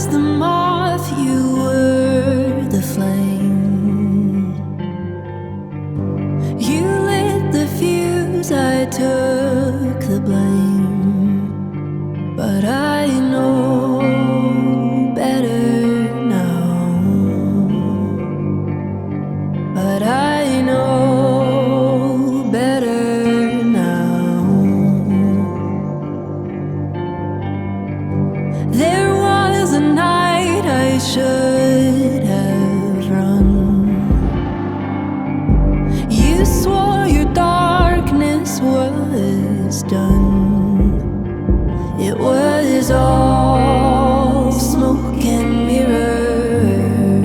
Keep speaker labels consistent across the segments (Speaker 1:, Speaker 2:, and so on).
Speaker 1: was the moth, you were the flame. You lit the fuse, I took the blame. But I know better now. But I know better now. There was a night I should have run. You swore your darkness was done. It was all smoke and mirrors.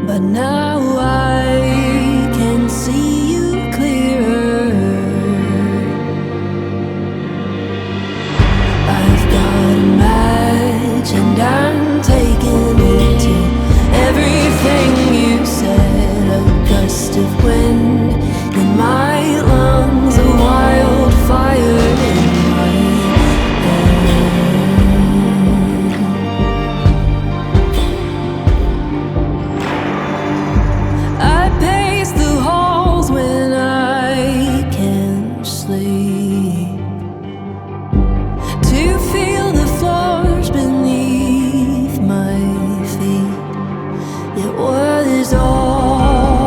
Speaker 1: But now I can see you clearer. I've got a match and I'm taking it to everything you said. A gust of wind in my lungs, a wildfire in my head. I pace the halls when I can't sleep, to feel the floors beneath my feet. It was all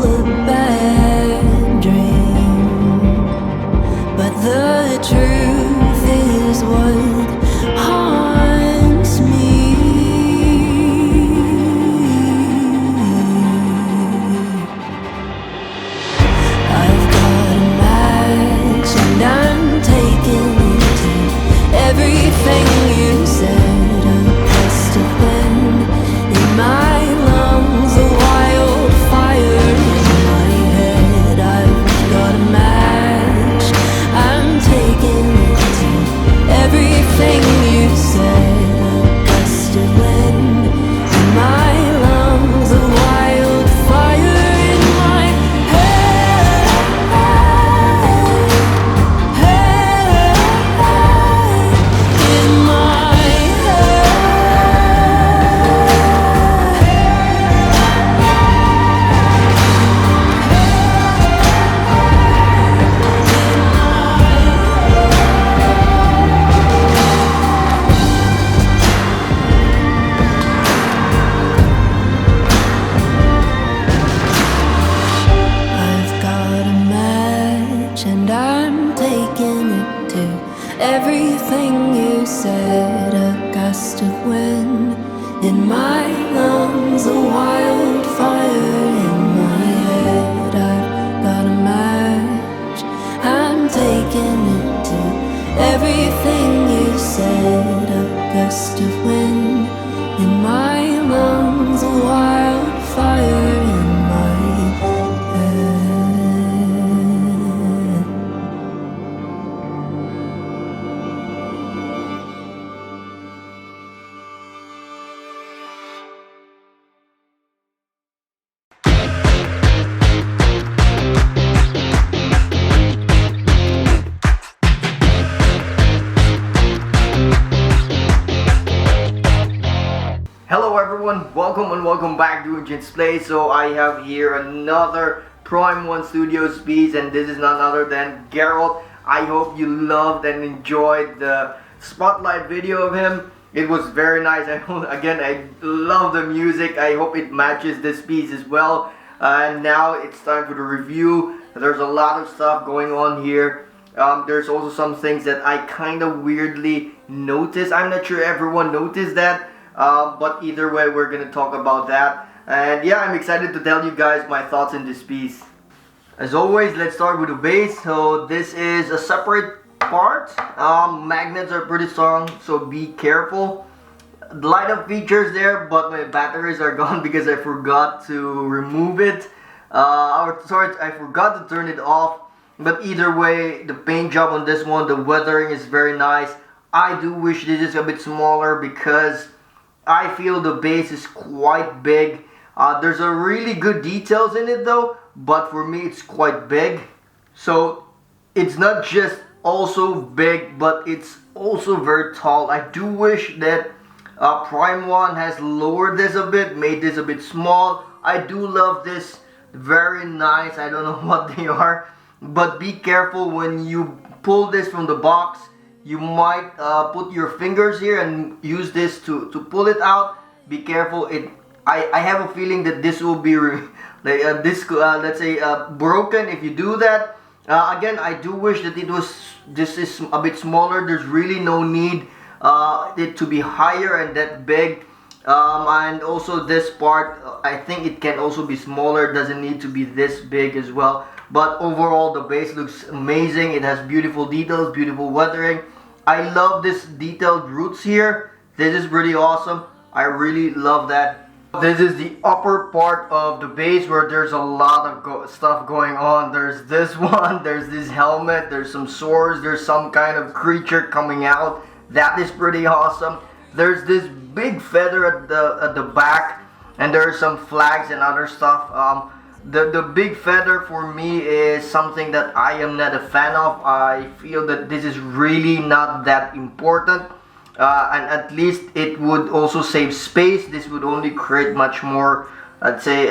Speaker 1: a bad dream, but the truth is what haunts me. I've got a match and I'm taking it to everything you said. A gust of wind in my lungs, a wildfire in my head. I've got a match, I'm taking it to everything you said. A gust of wind in my lungs, a wildfire in my head. In my I've got a match and I'm taking it to everything you said. A gust of wind in my lungs, a wildfire in my head. I've got a match, I'm taking it to everything you said. A gust of wind in my lungs, a wildfire in my head.
Speaker 2: Hello everyone, welcome back to NCHANZPLACE. So I have here another Prime 1 Studios piece, and this is none other than Geralt. I hope you loved and enjoyed the spotlight video of him. It was very nice. I love the music. I hope it matches this piece as well. And now it's time for the review. There's a lot of stuff going on here. There's also some things that I kind of weirdly noticed. I'm not sure everyone noticed that. But either way, we're gonna talk about that. And yeah, I'm excited to tell you guys my thoughts in this piece. As always, let's start with the base. So this is a separate part. Magnets are pretty strong, so be careful. Light up features there, but my batteries are gone because I forgot to remove it. Sorry, I forgot to turn it off. But either way, the paint job on this one, the weathering is very nice. I do wish this is a bit smaller because I feel the base is quite big. There's a really good details in it though, but for me it's quite big. So it's not just also big, but it's also very tall. I do wish that Prime 1 has lowered this a bit, made this a bit small. I do love this, very nice. I don't know what they are, but be careful when you pull this from the box. You might put your fingers here and use this to pull it out. Be careful. I have a feeling that this will be let's say broken if you do that. Again, I do wish that this is a bit smaller. There's really no need it to be higher and that big. And also this part, I think it can also be smaller. It doesn't need to be this big as well. But overall, the base looks amazing. It has beautiful details, beautiful weathering. I love this detailed roots here. This is pretty awesome. I really love that. This is the upper part of the base where there's a lot of stuff going on. There's this one, there's this helmet, there's some swords, there's some kind of creature coming out. That is pretty awesome. There's this big feather at the back, and there's some flags and other stuff. The big feather for me is something that I am not a fan of. I feel that this is really not that important. And at least it would also save space. This would only create much more, I'd say,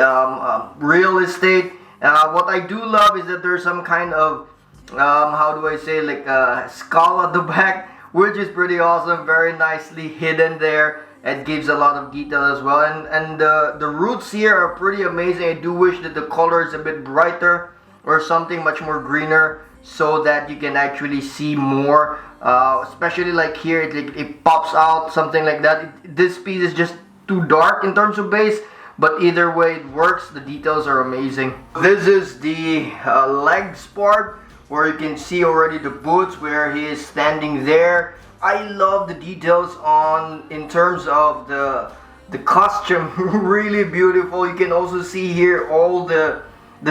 Speaker 2: real estate. What I do love is that there's some kind of, how do I say, like a skull at the back, which is pretty awesome, very nicely hidden there. It gives a lot of detail as well. And the roots here are pretty amazing. I do wish that the color is a bit brighter or something much more greener, so that you can actually see more, especially like here it pops out, something like that. This piece is just too dark in terms of base, but either way it works. The details are amazing. This is the legs part, where you can see already the boots where he is standing there. I love the details in terms of the costume. Really beautiful. You can also see here all the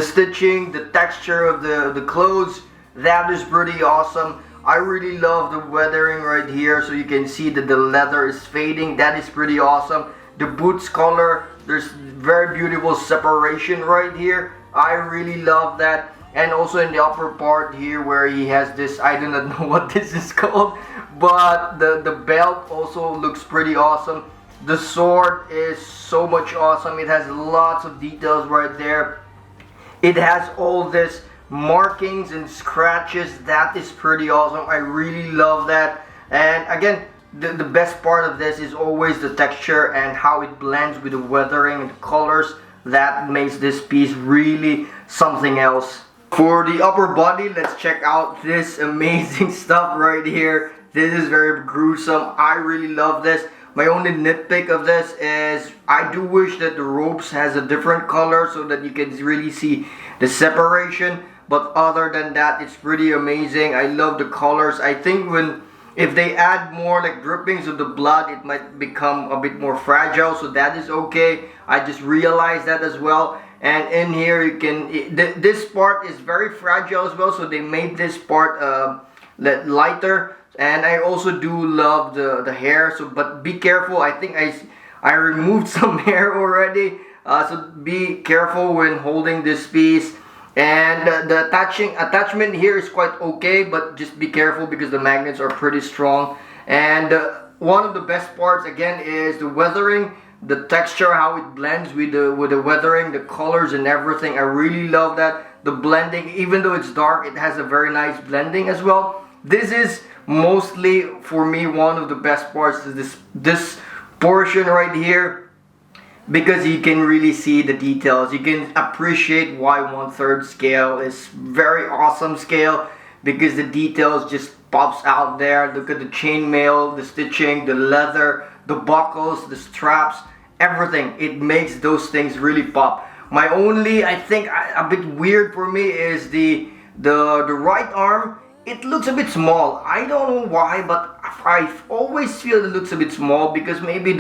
Speaker 2: stitching, the texture of the clothes. That is pretty awesome. I really love the weathering right here, so you can see that the leather is fading. That is pretty awesome. The boots color, there's very beautiful separation right here. I really love that. And also in the upper part here where he has this, I do not know what this is called, but the belt also looks pretty awesome. The sword is so much awesome. It has lots of details right there. It has all this markings and scratches. That is pretty awesome. I really love that. And again, the best part of this is always the texture and how it blends with the weathering and the colors. That makes this piece really something else. For the upper body, let's check out this amazing stuff right here. This is very gruesome. I really love this. My only nitpick of this is I do wish that the ropes has a different color so that you can really see the separation. But other than that, it's pretty amazing. I love the colors. I think if they add more like drippings of the blood, it might become a bit more fragile, so that is okay. I just realized that as well. And in here you can, this part is very fragile as well, so they made this part lighter. And I also do love the hair, so but be careful. I think I removed some hair already, so be careful when holding this piece. And the attachment here is quite okay, but just be careful because the magnets are pretty strong. And one of the best parts again is the weathering, the texture, how it blends with the weathering, the colors and everything. I really love that. The blending, even though it's dark, it has a very nice blending as well. This is mostly for me one of the best parts is this portion right here, because you can really see the details. You can appreciate why 1/3 scale is very awesome scale, because the details just pops out there. Look at the chainmail, the stitching, the leather, the buckles, the straps, everything. It makes those things really pop. My only, I think, a bit weird for me is the right arm. It looks a bit small. I don't know why, but I always feel it looks a bit small, because maybe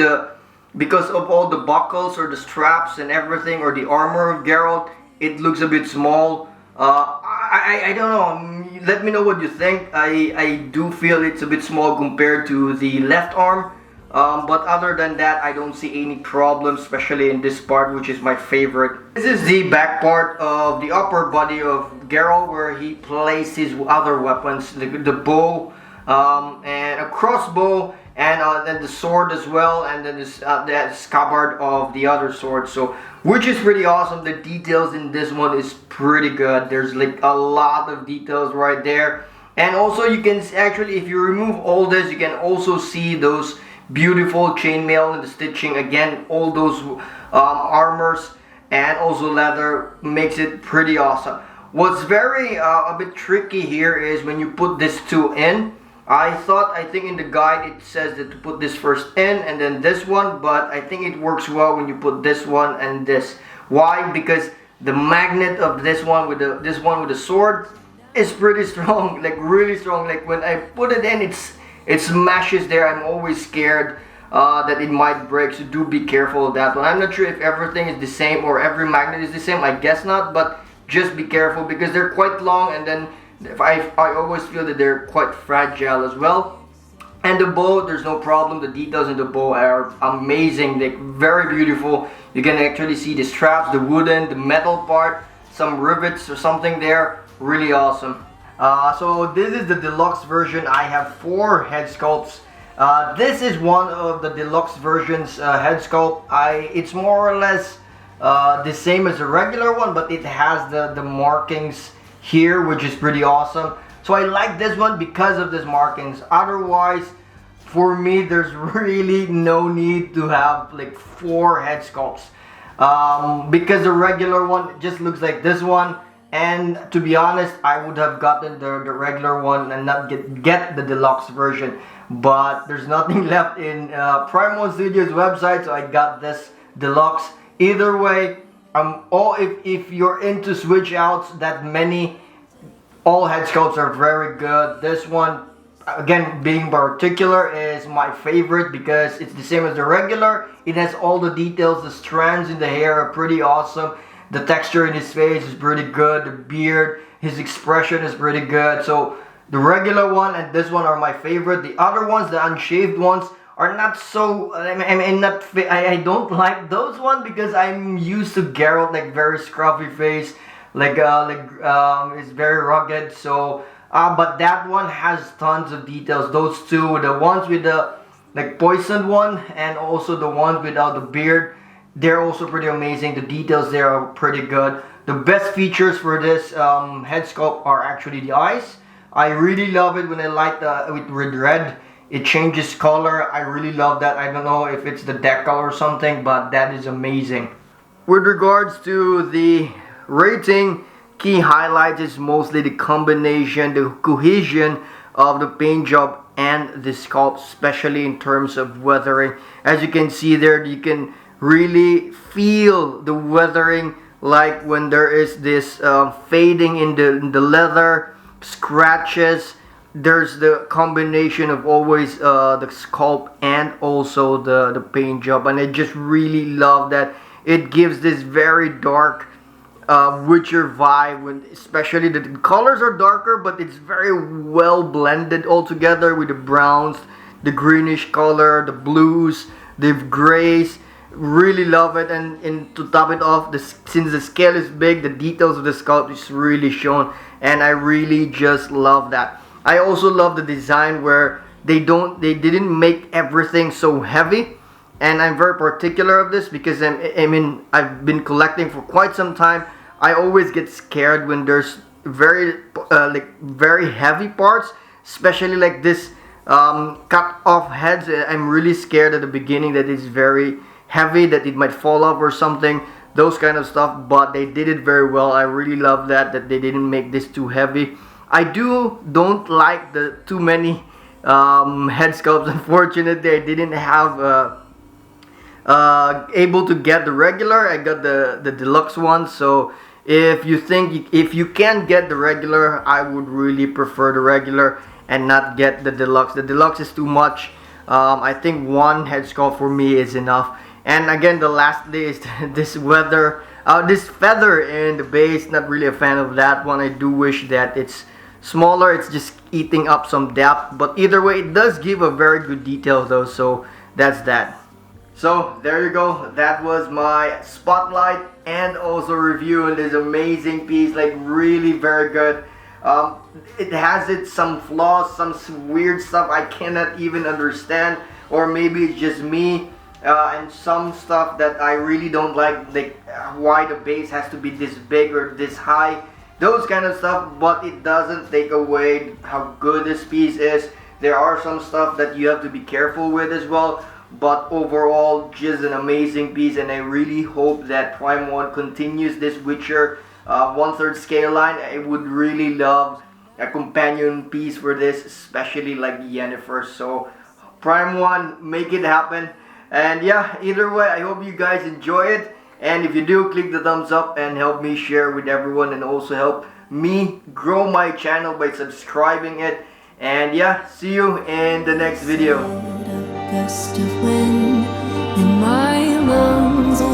Speaker 2: because of all the buckles or the straps and everything, or the armor of Geralt, it looks a bit small. I don't know. Let me know what you think. I do feel it's a bit small compared to the left arm. But other than that, I don't see any problem, especially in this part, which is my favorite. This is the back part of the upper body of Geralt, where he places his other weapons, the bow, and a crossbow, and then the sword as well, and then this the scabbard of the other sword. So, which is pretty awesome. The details in this one is pretty good. There's like a lot of details right there, and also you can actually, if you remove all this, you can also see those beautiful chainmail and the stitching. Again, all those armors and also leather makes it pretty awesome. What's very a bit tricky here is when you put this two in. I think in the guide it says that to put this first in and then this one, but I think it works well when you put this one and this. Why? Because the magnet of this one with the sword is pretty strong, like really strong. Like when I put it in, it smashes there. I'm always scared that it might break, so do be careful of that one. I'm not sure if everything is the same or every magnet is the same. I guess not, but just be careful because they're quite long, and then I always feel that they're quite fragile as well. And the bow, there's no problem. The details in the bow are amazing, like very beautiful. You can actually see the straps, the wooden, the metal part, some rivets or something there. Really awesome. So this is the deluxe version. I have 4 head sculpts. This is one of the deluxe versions head sculpt. It's more or less the same as the regular one, but it has the markings here, which is pretty awesome. So I like this one because of these markings. Otherwise, for me, there's really no need to have like 4 head sculpts, because the regular one just looks like this one. And to be honest, I would have gotten the regular one and not get the deluxe version. But there's nothing left in Prime One Studios website, so I got this deluxe. Either way, if you're into switch outs that many, all head sculpts are very good. This one, again, being particular, is my favorite because it's the same as the regular. It has all the details. The strands in the hair are pretty awesome. The texture in his face is pretty good. The beard, his expression is pretty good. So the regular one and this one are my favorite. The other ones, the unshaved ones, are not so. I don't like those ones because I'm used to Geralt, like very scruffy face, it's very rugged. So, but that one has tons of details. Those two, the ones with the like poisoned one and also the ones without the beard, they're also pretty amazing. The details there are pretty good. The best features for this head sculpt are actually the eyes. I really love it when I light with red. It changes color. I really love that. I don't know if it's the decal or something, but that is amazing. With regards to the rating, key highlights is mostly the combination, the cohesion of the paint job and the sculpt, especially in terms of weathering. As you can see there, you can really feel the weathering, like when there is this fading in the leather, scratches. There's the combination of always the sculpt and also the paint job, and I just really love that. It gives this very dark Witcher vibe, especially the colors are darker, but it's very well blended all together with the browns, the greenish color, the blues, the grays. Really love it. And to top it off, since the scale is big, the details of the sculpt is really shown, and I really just love that. I also love the design where they didn't make everything so heavy, and I'm very particular of this because I've been collecting for quite some time. I always get scared when there's very heavy parts, especially like this cut off heads. I'm really scared at the beginning that it's very heavy, that it might fall off or something, those kind of stuff. But they did it very well. I really love that they didn't make this too heavy. I don't like the too many head sculpts. Unfortunately, I didn't have able to get the regular. I got the deluxe one. So if you can get the regular, I would really prefer the regular and not get the deluxe. The deluxe is too much. I think one head sculpt for me is enough. And again, the lastly is this feather in the base. Not really a fan of that one. I do wish that it's smaller. It's just eating up some depth, but either way, it does give a very good detail though, so that's that. So there you go, that was my spotlight and also review on this amazing piece, like really very good. It has some flaws, some weird stuff I cannot even understand, or maybe it's just me, and some stuff that I really don't like why the bass has to be this big or this high, those kind of stuff, but it doesn't take away how good this piece is. There are some stuff that you have to be careful with as well, but overall just an amazing piece, and I really hope that Prime 1 continues this Witcher 1/3 scale line. I would really love a companion piece for this, especially like Yennefer. So Prime 1, make it happen. And yeah, either way, I hope you guys enjoy it, and if you do, click the thumbs up and help me share with everyone, and also help me grow my channel by subscribing it. And yeah, see you in the next video.
Speaker 1: Gust of wind in my lungs, a